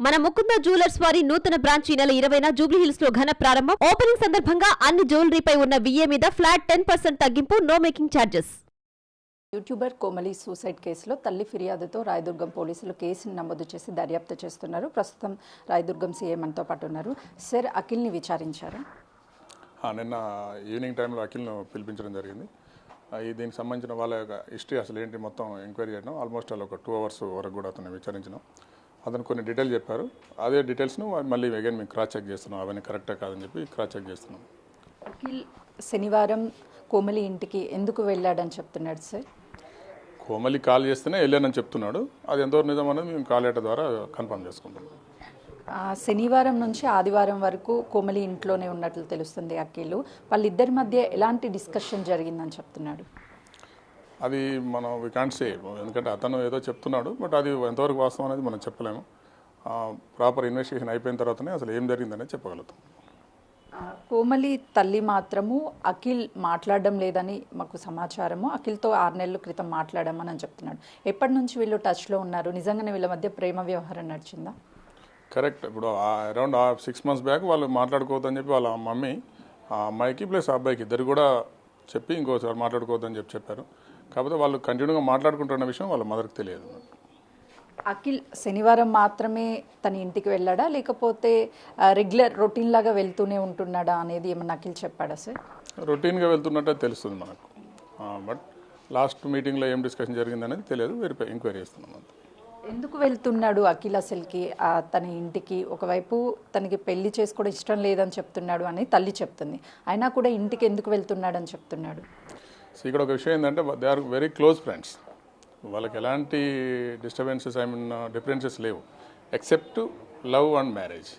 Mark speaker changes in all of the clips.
Speaker 1: మన ముకుంద జ్యువెలర్స్ వారి నూతన బ్రాంచ్ ఈ నెల 20న జూబ్లీహిల్స్ లో ఘన ప్రారంభం. ఓపెనింగ్ సందర్భంగా అన్ని జ్యువెలరీపై ఉన్న విఏ మీద ఫ్లాట్ 10% తగ్గింపు, no making charges.
Speaker 2: YouTuber Komali suicide కేసులో తల్లి ఫిర్యాదుతో రాయదుర్గం పోలీసులు కేసును నమోదు చేసి దర్యాప్తు చేస్తున్నారు. ప్రస్తుతం రాయదుర్గం సీఐ మనతో పాటు ఉన్నారు. సార్, అఖిల్ని విచారించారా?
Speaker 3: నిన్న ఈవినింగ్ టైంలో అఖిల్ను పిలిపించడం జరిగింది. దీనికి సంబంధించిన వాళ్ళ యొక్క హిస్టరీ అసలు ఏంటి మొత్తం ఎంక్వైరీ చేయడం. ఆల్మోస్ట్ వాళ్ళు ఒక 2 hours వరకు కూడా అతను విచారించినాం. అతను కొన్ని డీటెయిల్స్ చెప్పారు. అదే డీటెయిల్స్ను మళ్ళీ అగైన్ మేము క్రాస్ చెక్ చేస్తున్నాం. అవన్నీ కరెక్టా కాదని చెప్పి క్రాస్ చెక్ చేస్తున్నాం.
Speaker 2: అఖిల్ శనివారం కోమలి ఇంటికి ఎందుకు వెళ్ళాడని చెప్తున్నాడు సార్?
Speaker 3: కోమలి కాల్ చేస్తేనే వెళ్ళానని చెప్తున్నాడు. అది ఎంతవరకు నిజం అనేది మేము కాల్ లెటర్ ద్వారా కన్ఫర్మ్ చేసుకుంటాం.
Speaker 2: శనివారం నుంచి ఆదివారం వరకు కోమలి ఇంట్లోనే ఉన్నట్లు తెలుస్తుంది అఖిల్. వాళ్ళిద్దరి మధ్య ఎలాంటి డిస్కషన్ జరిగిందని చెప్తున్నాడు?
Speaker 3: అది మనం వి కాంట్ సే, ఎందుకంటే అతను ఏదో చెప్తున్నాడు. బట్ అది ఎంతవరకు వాస్తవం అనేది మనం చెప్పలేము. ప్రాపర్ ఇన్వెస్టిగేషన్ అయిపోయిన తర్వాతనే అసలు ఏం జరిగిందనేది చెప్పగలుగుతాం.
Speaker 2: కోమలి తల్లి మాత్రము అఖిల్ మాట్లాడడం లేదని మాకు సమాచారము. అఖిల్తో 6 నెలల క్రితం మాట్లాడామని చెప్తున్నాడు. ఎప్పటి నుంచి వీళ్ళు టచ్లో ఉన్నారు? నిజంగానే వీళ్ళ మధ్య ప్రేమ వ్యవహారం నడిచిందా?
Speaker 3: కరెక్ట్. ఇప్పుడు అరౌండ్ 6 months బ్యాక్ వాళ్ళు మాట్లాడుకోవద్దని చెప్పి వాళ్ళ మమ్మీ ఆ అమ్మాయికి ప్లస్ ఆ అబ్బాయికి ఇద్దరు కూడా చెప్పి ఇంకోసారి మాట్లాడుకోవద్దని చెప్పారు. కాకపోతే వాళ్ళు కంటిన్యూగా మాట్లాడుకుంటున్న విషయం వాళ్ళ మదర్కి తెలియదు.
Speaker 2: అఖిల్ శనివారం మాత్రమే తన ఇంటికి వెళ్ళాడా, లేకపోతే రెగ్యులర్ రొటీన్ లాగా వెళ్తూనే ఉంటున్నాడా అనేది ఏమన్నా అఖిల్ చెప్పాడా సార్?
Speaker 3: రొటీన్గా వెళ్తున్నట్టే తెలుస్తుంది మనకు. బట్ లాస్ట్ మీటింగ్లో ఏం డిస్కషన్ జరిగిందనేది తెలియదు. ఎంక్వైరీ చేస్తున్నాం అంతే.
Speaker 2: ఎందుకు వెళ్తున్నాడు అఖిల్ అసలుకి తన ఇంటికి? ఒకవైపు తనకి పెళ్లి చేసుకోవడం ఇష్టం లేదని చెప్తున్నాడు అని తల్లి చెప్తుంది. అయినా కూడా ఇంటికి ఎందుకు వెళ్తున్నాడు అని చెప్తున్నాడు?
Speaker 3: సో ఇక్కడ ఒక విషయం ఏంటంటే they are very close friends. వాళ్ళకి ఎలాంటి డిస్టర్బెన్సెస్ డిఫరెన్సెస్ లేవు ఎక్సెప్ట్ లవ్ అండ్ మ్యారేజ్.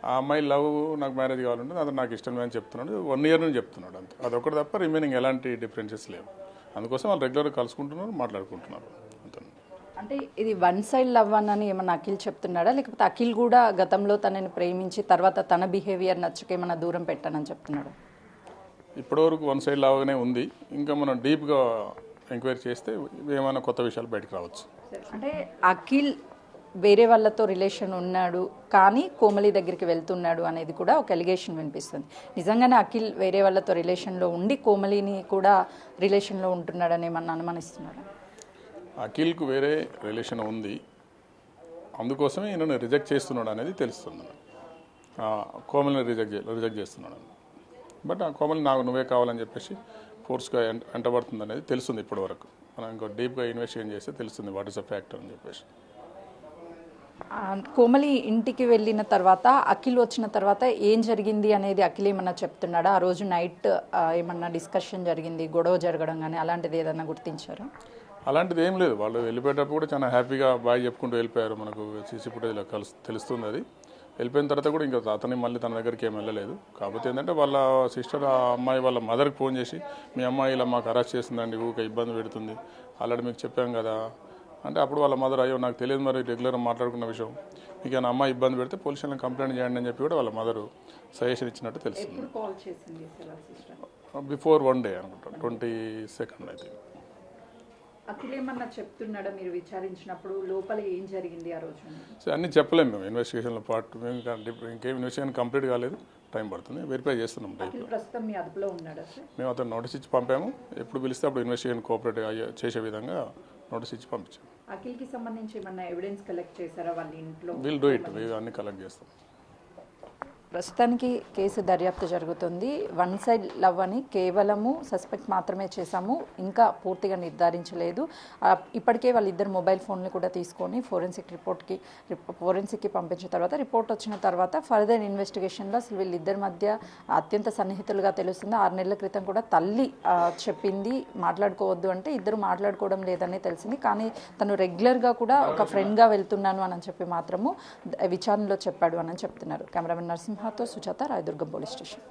Speaker 3: ఆ అమ్మాయి లవ్ నాకు మ్యారేజ్ కావాలంటే అది నాకు ఇష్టం అని చెప్తున్నాడు. 1 year నుంచి చెప్తున్నాడు అంతే. అదొకటి తప్ప రిమైనింగ్ ఎలాంటి డిఫరెన్సెస్ లేవు. అందుకోసం వాళ్ళు రెగ్యులర్గా కలుసుకుంటున్నారు, మాట్లాడుకుంటున్నారు అంతే.
Speaker 2: అంటే ఇది 1 side లవ్ అని ఏమన్నా అఖిల్ చెప్తున్నాడా, లేకపోతే అఖిల్ కూడా గతంలో తనని ప్రేమించి తర్వాత తన బిహేవియర్ నచ్చక ఏమన్నా దూరం పెట్టానని చెప్తున్నాడు?
Speaker 3: ఇప్పటివరకు 1 side లాగానే ఉంది. ఇంకా మనం డీప్గా ఎంక్వైరీ చేస్తే ఏమైనా కొత్త విషయాలు బయటకు రావచ్చు.
Speaker 2: అంటే అఖిల్ వేరే వాళ్ళతో రిలేషన్ ఉన్నాడు కానీ కోమలి దగ్గరికి వెళ్తున్నాడు అనేది కూడా ఒక ఎలిగేషన్ వినిపిస్తుంది. నిజంగానే అఖిల్ వేరే వాళ్ళతో రిలేషన్లో ఉండి కోమలిని కూడా రిలేషన్లో ఉంటున్నాడని ఏమన్నా అనుమానిస్తున్నాడు?
Speaker 3: అఖిల్కు వేరే రిలేషన్ ఉంది, అందుకోసమే ఈయనను రిజెక్ట్ చేస్తున్నాడు అనేది తెలుస్తుంది. కోమలిని రిజెక్ట్ చేస్తున్నాడు. బట్ ఆ కోమలి నాకు నువ్వే కావాలని చెప్పేసి ఫోర్స్గా వెంటబడుతుంది అనేది తెలుస్తుంది ఇప్పటి వరకు. మనం ఇంకో డీప్గా ఇన్వెస్టిగేట్ చేస్తే తెలుస్తుంది వాట్ ఈస్ ద ఫ్యాక్టర్ అని చెప్పేసి.
Speaker 2: కోమలి ఇంటికి వెళ్ళిన తర్వాత అఖిల్ వచ్చిన తర్వాత ఏం జరిగింది అనేది అఖిల్ ఏమన్నా చెప్తున్నాడా? ఆ రోజు నైట్ ఏమన్నా డిస్కషన్ జరిగింది, గొడవ జరగడం కానీ అలాంటిది ఏదన్నా గుర్తించారా?
Speaker 3: అలాంటిది ఏం లేదు. వాళ్ళు వెళ్ళిపోయేటప్పుడు కూడా చాలా హ్యాపీగా బాయ్ చెప్పుకుంటూ వెళ్ళిపోయారు. మనకు సీసీ ఫుటేజ్లో తెలుస్తుంది. అది వెళ్ళిపోయిన తర్వాత కూడా ఇంకా అతని మళ్ళీ తన దగ్గరికి ఏం వెళ్ళలేదు. కాకపోతే ఏంటంటే వాళ్ళ సిస్టర్ ఆ అమ్మాయి వాళ్ళ మదర్కి ఫోన్ చేసి మీ అమ్మాయి ఇలా మాకు అరెస్ట్ చేసిందండి, ఊరికే ఇబ్బంది పెడుతుంది, ఆల్రెడీ మీకు చెప్పాం కదా అంటే అప్పుడు వాళ్ళ మదర్ అయ్యో నాకు తెలియదు మరి రెగ్యులర్గా మాట్లాడుకున్న విషయం, మీకు ఏమైనా అమ్మాయి ఇబ్బంది పెడితే పోలీస్ స్టేషన్లో కంప్లైంట్ చేయండి అని చెప్పి కూడా వాళ్ళ మదరు సజెషన్ ఇచ్చినట్టు తెలుస్తుంది. బిఫోర్ 1 day అనుకుంటా, 22nd అయితే.
Speaker 2: అఖిల్ ఏమన్నా చెప్తున్నాడా మీరు విచారించినప్పుడు లోపల ఏం జరిగింది ఆ రోజు?
Speaker 3: సో అన్నీ చెప్పలేము మేము ఇన్వెస్టిగేషన్లో పార్ట్. మేము ఇంకేం ఇన్వెస్టిగేషన్ కంప్లీట్ కాలేదు, టైం పడుతుంది. వెరిఫై చేస్తున్నాం.
Speaker 2: ప్రస్తుతం మీ అదుపులో ఉన్నాడా సార్?
Speaker 3: మేము అతను నోటీస్ ఇచ్చి పంపాము. ఎప్పుడు పిలిస్తే అప్పుడు ఇన్వెస్టిగేషన్ కోఆపరేట్ చేసే విధంగా నోటీస్ ఇచ్చి పంపించాము.
Speaker 2: అఖిల్కి సంబంధించి ఏమన్నా ఎవిడెన్స్ కలెక్ట్ చేశారా వాళ్ళ ఇంట్లో?
Speaker 3: విల్ డూ ఇట్, అన్ని కలెక్ట్ చేస్తాం.
Speaker 2: ప్రస్తుతానికి కేసు దర్యాప్తు జరుగుతుంది. 1 side లవ్ అని కేవలము సస్పెక్ట్ మాత్రమే చేశాము, ఇంకా పూర్తిగా నిర్ధారించలేదు. ఇప్పటికే వాళ్ళిద్దరు మొబైల్ ఫోన్లు కూడా తీసుకొని ఫోరెన్సిక్కి పంపించిన తర్వాత రిపోర్ట్ వచ్చిన తర్వాత ఫర్దర్ ఇన్వెస్టిగేషన్లో అసలు వీళ్ళిద్దరి మధ్య అత్యంత సన్నిహితులుగా తెలుస్తుంది. 6 నెలల క్రితం కూడా తల్లి చెప్పింది మాట్లాడుకోవద్దు అంటే ఇద్దరు మాట్లాడుకోవడం లేదని తెలిసింది. కానీ తను రెగ్యులర్గా కూడా ఒక ఫ్రెండ్గా వెళ్తున్నాను అని చెప్పి మాత్రము విచారణలో చెప్పాడు అని చెప్తున్నారు. కెమెరామెన్ నరసింహతో సుజాత, రాయదుర్గం పోలీస్ స్టేషన్.